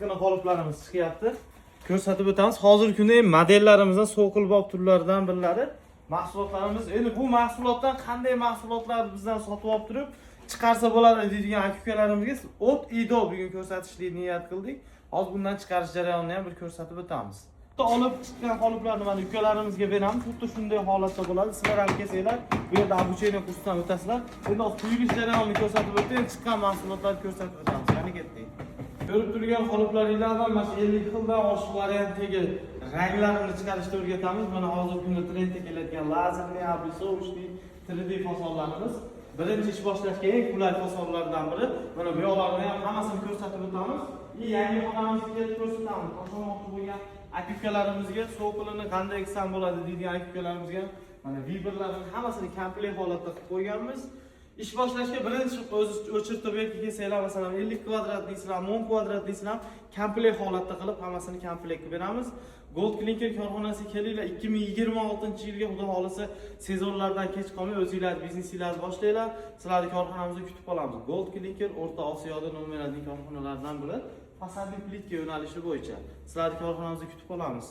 chiqqan qoliplarimiz chiqyapti. Ko'rsatib o'tamiz. Hozirgi kunda modellarimizdan so'qilbob turlaridan birlari. Mahsulotlarimiz, endi bu mahsulotdan qanday mahsulotlar bizdan sotib olib turib chiqarsa bo'ladi deydigan aka-ukalarimizga o't ido bugun ko'rsatishni niyat qildik. Hozir bundan chiqarish jarayonini ham bir ko'rsatib o'tamiz. Olib chiqqan qoliplarni mana ukalarimizga beramiz. Xuddi shunday holatda bo'ladi. Sizlar ham kelsanglar, bu yerda обучение kursdan o'tasizlar. Endi quyilish jarayonini ko'rsatib o'tib, chiqqan mahsulotlarni ko'rsatib o'tamiz. Qani ketdik. Ko'rib turgan qoliplardan mana 50 xildan oshiq variantdagi ranglarni chiqarishni o'rgatamiz. Mana hozirgi kunda trendga keladigan lazerli, обрисовочный 3D fasonlarimiz. Birinchi ish boshlashga eng qulay fasonlardan biri. Mana bu yoqlarni ham hammasini ko'rsatib o'tamiz. Yangi xonamizga kelib ko'rsatamiz. Qo'shmoqchi bo'lgan aka-ukalarimizga so'qilini qanday qilsam bo'ladi deydigan aka-ukalarimizga mana vibrlarning hammasini komplekt holatda qilib qo'yganmiz. Ish boshlashga birinchi o'zi o'chirtib yoki kelsanglar, masalan 50 kvadrat deysizlar, 10 kvadrat deysizlar, komplekt holatda qilib hammasini komplekt qilib beramiz. Gold Clinker korxonasiga kelinglar, 2026-yilga xudo xolisa sezonlardan kech qolmay o'zingizlar biznesingizni boshlanglar. Sizlarni korxonamizda kutib qolamiz. Gold Clinker O'rta Osiyoda nomerli korxonalardan biri. Fasadli plitka yo'nalishi bo'yicha sizlarni korxonamizda kutib qolamiz.